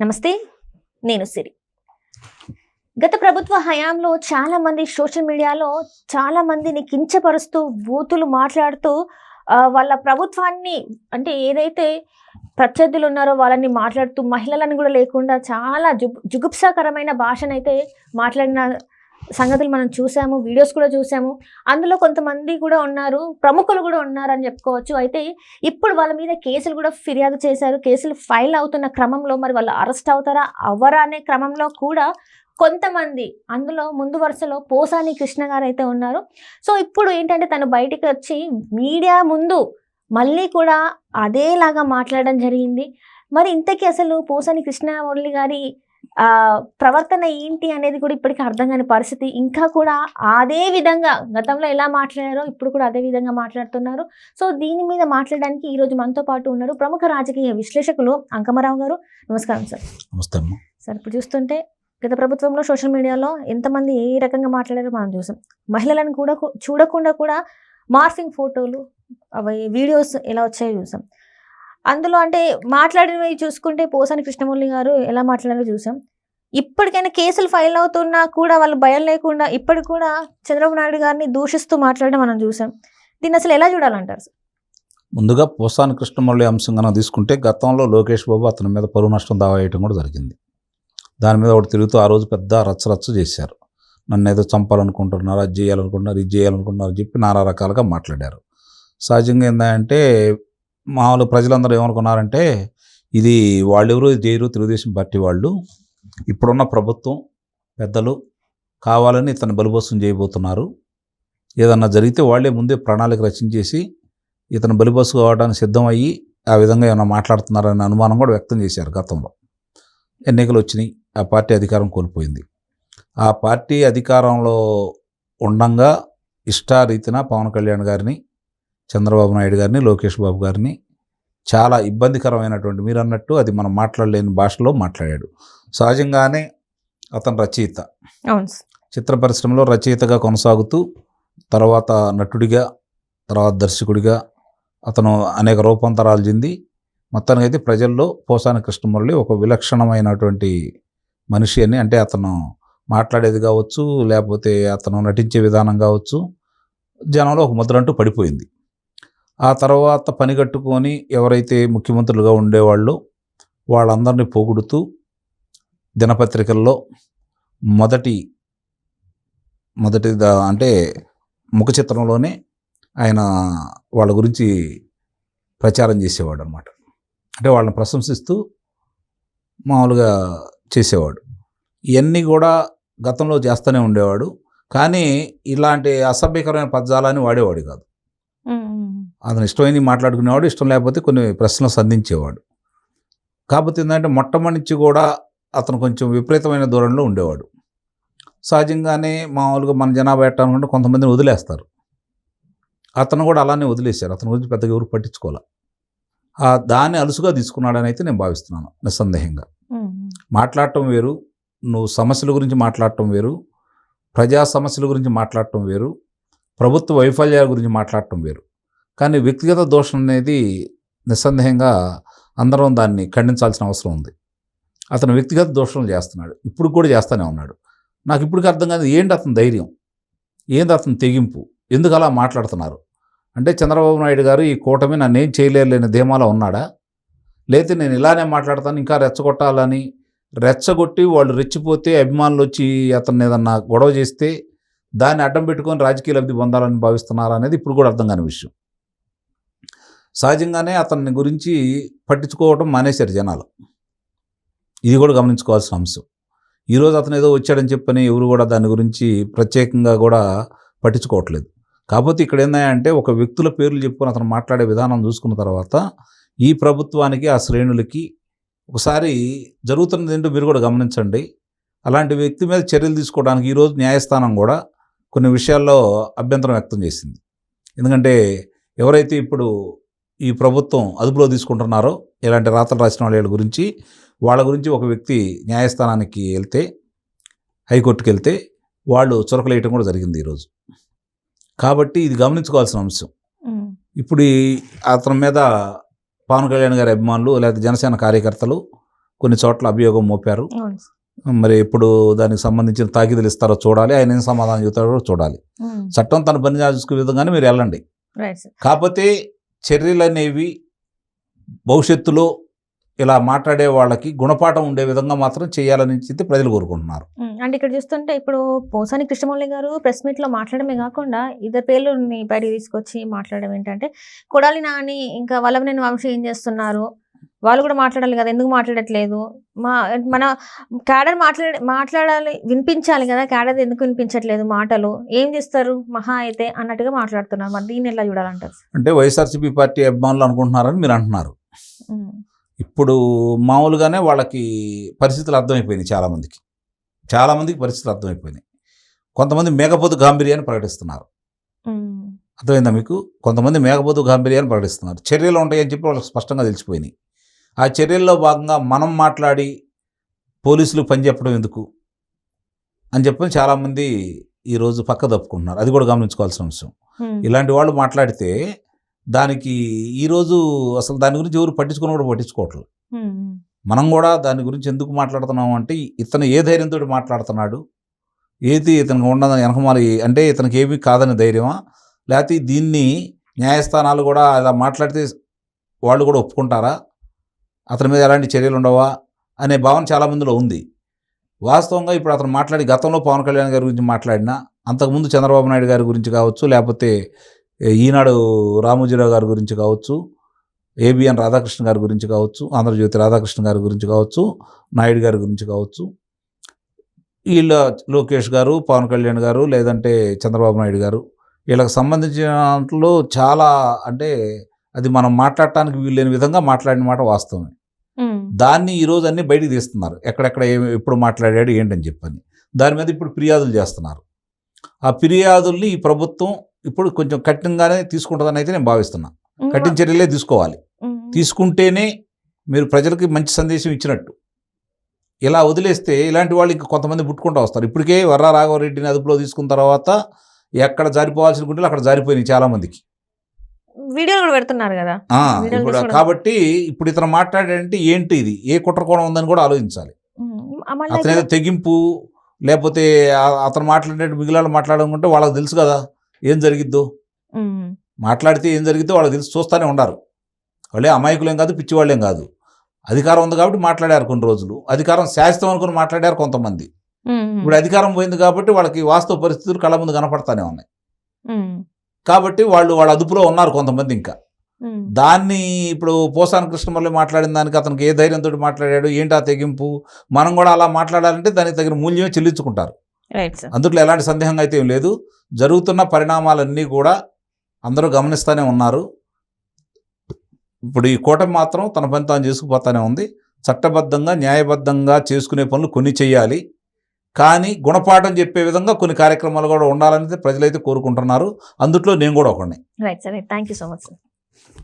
నమస్తే, నేను సిరి. గత ప్రభుత్వ హయాంలో చాలా మంది సోషల్ మీడియాలో చాలా మందిని కించపరుస్తూ బూతులు మాట్లాడుతూ వాళ్ళ ప్రభుత్వాన్ని అంటే ఏదైతే ప్రత్యర్థులు ఉన్నారో వాళ్ళని మాట్లాడుతూ మహిళలను కూడా లేకుండా చాలా జుగుప్సాకరమైన భాషనైతే మాట్లాడిన సంగతులు మనం చూసాము, వీడియోస్ కూడా చూసాము. అందులో కొంతమంది కూడా ఉన్నారు, ప్రముఖులు కూడా ఉన్నారని చెప్పుకోవచ్చు. అయితే ఇప్పుడు వాళ్ళ మీద కేసులు కూడా ఫిర్యాదు చేశారు. కేసులు ఫైల్ అవుతున్న క్రమంలో మరి వాళ్ళు అరెస్ట్ అవుతారా అవ్వరా అనే క్రమంలో కూడా కొంతమంది, అందులో ముందు వరుసలో పోసాని కృష్ణ గారు అయితే ఉన్నారు. సో ఇప్పుడు ఏంటంటే తను బయటికి వచ్చి మీడియా ముందు మళ్ళీ కూడా అదేలాగా మాట్లాడడం జరిగింది. మరి ఇంతకీ అసలు పోసాని కృష్ణమురళి గారి ప్రవర్తన ఏంటి అనేది కూడా ఇప్పటికీ అర్థం కాని పరిస్థితి. ఇంకా కూడా అదే విధంగా గతంలో ఎలా మాట్లాడారో ఇప్పుడు కూడా అదే విధంగా మాట్లాడుతున్నారు. సో దీని మీద మాట్లాడడానికి ఈరోజు మనతో పాటు ఉన్నారు ప్రముఖ రాజకీయ విశ్లేషకులు అంకమరావు గారు. నమస్కారం సార్. నమస్తే అమ్మ. సార్, ఇప్పుడు చూస్తుంటే గత ప్రభుత్వంలో సోషల్ మీడియాలో ఎంతమంది ఏ రకంగా మాట్లాడారో మనం చూసాం. మహిళలను కూడా చూడకుండా కూడా మార్ఫింగ్ ఫోటోలు అవి వీడియోస్ ఎలా వచ్చాయో చూసాం. అందులో అంటే మాట్లాడినవి చూసుకుంటే పోసాని కృష్ణమురళి గారు ఎలా మాట్లాడారో చూసాం. ఇప్పటికైనా కేసులు ఫైల్ అవుతున్నా కూడా వాళ్ళు భయం లేకుండా ఇప్పటికి కూడా చంద్రబాబు నాయుడు గారిని దూషిస్తూ మాట్లాడడం మనం చూసాం. దీన్ని అసలు ఎలా చూడాలంటారు సార్? ముందుగా పోసాని కృష్ణమురళి అంశం కనుక తీసుకుంటే గతంలో లోకేష్ బాబు అతని మీద పరువు నష్టం దావా వేయటం కూడా జరిగింది. దాని మీద ఒకటి తిరుగుతూ ఆ రోజు పెద్ద రచ్చరచ్చ చేశారు. నన్ను ఏదో చంపాలనుకుంటున్నారు, అది చేయాలనుకుంటున్నారు, ఇది చేయాలనుకుంటున్నారు చెప్పి నానా రకాలుగా మాట్లాడారు. సహజంగా ఏంటంటే మామూలు ప్రజలందరూ ఏమనుకున్నారంటే ఇది వాళ్ళెవరూ చేయరు, తెలుగుదేశం పార్టీ వాళ్ళు, ఇప్పుడున్న ప్రభుత్వం పెద్దలు కావాలని ఇతను బలిపశం చేయబోతున్నారు, ఏదన్నా జరిగితే వాళ్ళే ముందే ప్రణాళిక రచించేసి ఇతను బలిపశు కావడానికి సిద్ధమయ్యి ఆ విధంగా ఏమైనా మాట్లాడుతున్నారనే అనుమానం కూడా వ్యక్తం చేశారు. గతంలో ఎన్నికలు వచ్చినాయి, ఆ పార్టీ అధికారం కోల్పోయింది. ఆ పార్టీ అధికారంలో ఉండంగా ఇష్టారీతిన పవన్ కళ్యాణ్ గారిని, చంద్రబాబు నాయుడు గారిని, లోకేష్ బాబు గారిని చాలా ఇబ్బందికరమైనటువంటి, మీరు అన్నట్టు అది మనం మాట్లాడలేని భాషలో మాట్లాడాడు. సహజంగానే అతను రచయిత, చిత్ర పరిశ్రమలో రచయితగా కొనసాగుతూ తర్వాత నటుడిగా, తర్వాత దర్శకుడిగా అతను అనేక రూపాంతరాలు చెంది మొత్తానికి అయితే ప్రజల్లో పోసాని కృష్ణమురళి ఒక విలక్షణమైనటువంటి మనిషి అని, అంటే అతను మాట్లాడేది కావచ్చు, లేకపోతే అతను నటించే విధానం కావచ్చు, జనంలో ఒక ముద్ర అంటూ పడిపోయింది. ఆ తర్వాత పనిగట్టుకొని ఎవరైతే ముఖ్యమంత్రులుగా ఉండేవాళ్ళు వాళ్ళందరినీ పొగుడుతూ దినపత్రికల్లో మొదటి అంటే ముఖ చిత్రంలోనే ఆయన వాళ్ళ గురించి ప్రచారం చేసేవాడు అనమాట. అంటే వాళ్ళని ప్రశంసిస్తూ మామూలుగా చేసేవాడు. ఇవన్నీ కూడా గతంలో చేస్తూనే ఉండేవాడు. కానీ ఇలాంటి అసభ్యకరమైన పదజాలాన్ని వాడేవాడు కాదు. అతను ఇష్టమైనవి మాట్లాడుకునేవాడు, ఇష్టం లేకపోతే కొన్ని ప్రశ్నలు సంధించేవాడు. కాకపోతే ఏంటంటే మొట్టమొదటి నుంచి కూడా అతను కొంచెం విపరీతమైన ధోరణిలో ఉండేవాడు. సహజంగానే మామూలుగా మన జనాభా ఎట్టాలనుకుంటే కొంతమందిని వదిలేస్తారు. అతను కూడా అలానే వదిలేశారు. అతని గురించి పెద్దగా ఎవరు పట్టించుకోవాలి. దాన్ని అలుసుగా తీసుకున్నాడని అయితే నేను భావిస్తున్నాను. నిస్సందేహంగా మాట్లాడటం వేరు, నువ్వు సమస్యల గురించి మాట్లాడటం వేరు, ప్రజా సమస్యల గురించి మాట్లాడటం వేరు, ప్రభుత్వ వైఫల్యాల గురించి మాట్లాడటం వేరు. కానీ వ్యక్తిగత దోషం అనేది నిస్సందేహంగా అందరం దాన్ని ఖండించాల్సిన అవసరం ఉంది. అతను వ్యక్తిగత దోషం చేస్తున్నాడు, ఇప్పుడు కూడా చేస్తూనే ఉన్నాడు. నాకు ఇప్పటికీ అర్థం కాదు ఏంటి అతని ధైర్యం, ఏంటి అతని తెగింపు, ఎందుకు అలా మాట్లాడుతున్నారు అంటే చంద్రబాబు నాయుడు గారు ఈ కూటమి నన్నేం చేయలేని ధీమాలో ఉన్నాడా, లేకపోతే నేను ఇలానే మాట్లాడతాను ఇంకా రెచ్చగొట్టాలని, రెచ్చగొట్టి వాళ్ళు రెచ్చిపోతే అభిమానులు వచ్చి అతన్ని ఏదన్నా గొడవ చేస్తే దాన్ని అడ్డం పెట్టుకొని రాజకీయ లబ్ధి పొందాలని భావిస్తున్నారా అనేది ఇప్పుడు కూడా అర్థం కాని విషయం. సహజంగానే అతన్ని గురించి పట్టించుకోవడం మానేశారు జనాలు. ఇది కూడా గమనించుకోవాల్సిన అంశం. ఈరోజు అతను ఏదో వచ్చాడని చెప్పని ఎవరు కూడా దాని గురించి ప్రత్యేకంగా కూడా పట్టించుకోవట్లేదు. కాకపోతే ఇక్కడ ఏంటంటే ఒక వ్యక్తుల పేర్లు చెప్పుకొని అతను మాట్లాడే విధానం చూసుకున్న తర్వాత ఈ ప్రభుత్వానికి, ఆ శ్రేణులకి ఒకసారి జరుగుతున్నది ఏంటో మీరు కూడా గమనించండి. అలాంటి వ్యక్తి మీద చర్యలు తీసుకోవడానికి ఈరోజు న్యాయస్థానం కూడా కొన్ని విషయాల్లో అభ్యంతరం వ్యక్తం చేసింది. ఎందుకంటే ఎవరైతే ఇప్పుడు ఈ ప్రభుత్వం అదుపులో తీసుకుంటున్నారో ఇలాంటి రాతలు రాసిన వాళ్ళ గురించి ఒక వ్యక్తి న్యాయస్థానానికి వెళ్తే, హైకోర్టుకి వెళ్తే వాళ్ళు చురకలేయటం కూడా జరిగింది ఈరోజు. కాబట్టి ఇది గమనించుకోవాల్సిన అంశం. ఇప్పుడు అతని మీద పవన్ కళ్యాణ్ గారి అభిమానులు లేదా జనసేన కార్యకర్తలు కొన్ని చోట్ల అభియోగం మోపారు. అవును. మరి ఎప్పుడు దానికి సంబంధించిన తాకీదులు ఇస్తారో చూడాలి, ఆయన ఏం సమాధానం చెబుతారో చూడాలి. చట్టం తన పని చూసుకునే విధంగానే మీరు వెళ్ళండి. Right sir. కాకపోతే చర్యలు అనేవి భవిష్యత్తులో ఇలా మాట్లాడే వాళ్ళకి గుణపాఠం ఉండే విధంగా మాత్రం చేయాలని చెప్పి ప్రజలు కోరుకుంటున్నారు. అంటే ఇక్కడ చూస్తుంటే ఇప్పుడు పోసాని కృష్ణమౌళి గారు ప్రెస్ మీట్ లో మాట్లాడమే కాకుండా ఇద్దరు పేర్లని బయటికి తీసుకొచ్చి మాట్లాడడం ఏంటంటే, కొడాలి నాని ఇంకా వల్లభనేని వంశీ ఏం చేస్తున్నారు, వాళ్ళు కూడా మాట్లాడాలి కదా, ఎందుకు మాట్లాడట్లేదు, మన క్యాడర్ మాట్లాడాలి, వినిపించాలి కదా, క్యాడర్ ఎందుకు వినిపించట్లేదు, మాటలు ఏం చేస్తారు మహా అయితే అన్నట్టుగా మాట్లాడుతున్నారు. మరి దీన్ని ఎలా చూడాలంటారు? అంటే వైఎస్ఆర్సీపీ పార్టీ అభిమానులు అనుకుంటున్నారని మీరు అంటున్నారు. ఇప్పుడు మామూలుగానే వాళ్ళకి పరిస్థితులు అర్థమైపోయినాయి. చాలామందికి పరిస్థితులు అర్థమైపోయినాయి. కొంతమంది మేఘపోతు గాంభీర్యాన్ని ప్రకటిస్తున్నారు. అర్థమైందా మీకు? కొంతమంది మేఘపోతు గాంభీర్యాన్ని ప్రకటిస్తున్నారు. చర్యలు ఉంటాయని చెప్పి వాళ్ళకి స్పష్టంగా తెలిసిపోయినాయి. ఆ చర్యల్లో భాగంగా మనం మాట్లాడి పోలీసులు పని చెప్పడం ఎందుకు అని చెప్పని చాలామంది ఈరోజు పక్క తప్పుకుంటున్నారు. అది కూడా గమనించుకోవాల్సిన అంశం. ఇలాంటి వాళ్ళు మాట్లాడితే దానికి ఈరోజు అసలు దాని గురించి ఎవరు పట్టించుకోవట్లేదు. మనం కూడా దాని గురించి ఎందుకు మాట్లాడుతున్నాము అంటే, ఇతను ఏ ధైర్యంతో మాట్లాడుతున్నాడు, ఏది ఇతనికి ఉండదని వెనకమాలి అంటే ఇతనికి ఏమీ కాదని ధైర్యమా, లేకపోతే దీన్ని న్యాయస్థానాలు కూడా అలా మాట్లాడితే వాళ్ళు కూడా ఒప్పుకుంటారా, అతని మీద ఎలాంటి చర్యలు ఉండవా అనే భావన చాలామందిలో ఉంది. వాస్తవంగా ఇప్పుడు అతను మాట్లాడి గతంలో పవన్ కళ్యాణ్ గారి గురించి మాట్లాడినా, అంతకుముందు చంద్రబాబు నాయుడు గారి గురించి కావచ్చు, లేకపోతే ఈనాడు రామోజీరావు గారి గురించి కావచ్చు, ఏబిఎన్ రాధాకృష్ణ గారి గురించి కావచ్చు, ఆంధ్రజ్యోతి రాధాకృష్ణ గారి గురించి కావచ్చు, నాయుడు గారి గురించి కావచ్చు, వీళ్ళ లోకేష్ గారు, పవన్ కళ్యాణ్ గారు, లేదంటే చంద్రబాబు నాయుడు గారు, వీళ్ళకి సంబంధించిన దాంట్లో చాలా అంటే అది మనం మాట్లాడటానికి వీల్లేని విధంగా మాట్లాడిన మాట వాస్తవమే. దాన్ని ఈరోజు అన్ని బయటికి తీస్తున్నారు. ఎక్కడెక్కడ ఎప్పుడు మాట్లాడాడు ఏంటని చెప్పని దాని మీద ఇప్పుడు ఫిర్యాదులు చేస్తున్నారు. ఆ ఫిర్యాదుల్ని ఈ ప్రభుత్వం ఇప్పుడు కొంచెం కఠినంగానే తీసుకుంటుందని అయితే నేను భావిస్తున్నా. కఠిన చర్యలే తీసుకోవాలి. తీసుకుంటేనే మీరు ప్రజలకి మంచి సందేశం ఇచ్చినట్టు. ఇలా వదిలేస్తే ఇలాంటి వాళ్ళు ఇంకా కొంతమంది పుట్టుకుంటూ వస్తారు. ఇప్పటికే వర్రా రాఘవరెడ్డిని అదుపులో తీసుకున్న తర్వాత ఎక్కడ జారిపోవాల్సిన గుంటలు అక్కడ జారిపోయినాయి చాలామందికి. వీడియోలు కూడా పెడుతున్నారు కదా. ఇప్పుడు కాబట్టి ఇప్పుడు ఇతను మాట్లాడాడంటే ఏంటి, ఇది ఏ కుట్రకోణం ఉందని కూడా ఆలోచించాలి. అతను ఏదో తెగింపు లేకపోతే అతను మాట్లాడేటట్టు మిగిలిన మాట్లాడుకుంటే వాళ్ళకి తెలుసు కదా ఏం జరిగిద్దో. మాట్లాడితే ఏం జరిగిద్దో వాళ్ళకి తెలుసు, చూస్తూనే ఉండారు. వాళ్ళే అమాయకులేం కాదు, పిచ్చివాళ్ళేం కాదు. అధికారం ఉంది కాబట్టి మాట్లాడారు కొన్ని రోజులు. అధికారం శాశ్వతం అనుకుని మాట్లాడారు కొంతమంది. ఇప్పుడు అధికారం పోయింది కాబట్టి వాళ్ళకి వాస్తవ పరిస్థితులు కళ్ళ ముందు కనపడతానే ఉన్నాయి. కాబట్టి వాళ్ళ అదుపులో ఉన్నారు కొంతమంది. ఇంకా దాన్ని ఇప్పుడు పోసాని కృష్ణమౌళి మాట్లాడిన దానికి అతనికి ఏ ధైర్యంతో మాట్లాడాడు, ఏంటి ఆ తెగింపు, మనం కూడా అలా మాట్లాడాలంటే దానికి తగిన మూల్యమే చెల్లించుకుంటారు. అందుట్లో ఎలాంటి సందేహం అయితే ఏం లేదు. జరుగుతున్న పరిణామాలన్నీ కూడా అందరూ గమనిస్తూనే ఉన్నారు. ఇప్పుడు ఈ కూటమి మాత్రం తన పని తాను చేసుకుపోతానే ఉంది. చట్టబద్ధంగా న్యాయబద్ధంగా చేసుకునే పనులు కొన్ని చేయాలి, కానీ గుణపాఠం చెప్పే విధంగా కొన్ని కార్యక్రమాలు కూడా ఉండాలని ప్రజలైతే కోరుకుంటున్నారు. అందుట్లో నేను కూడా ఒకడిని. Right sir, thank you so much sir.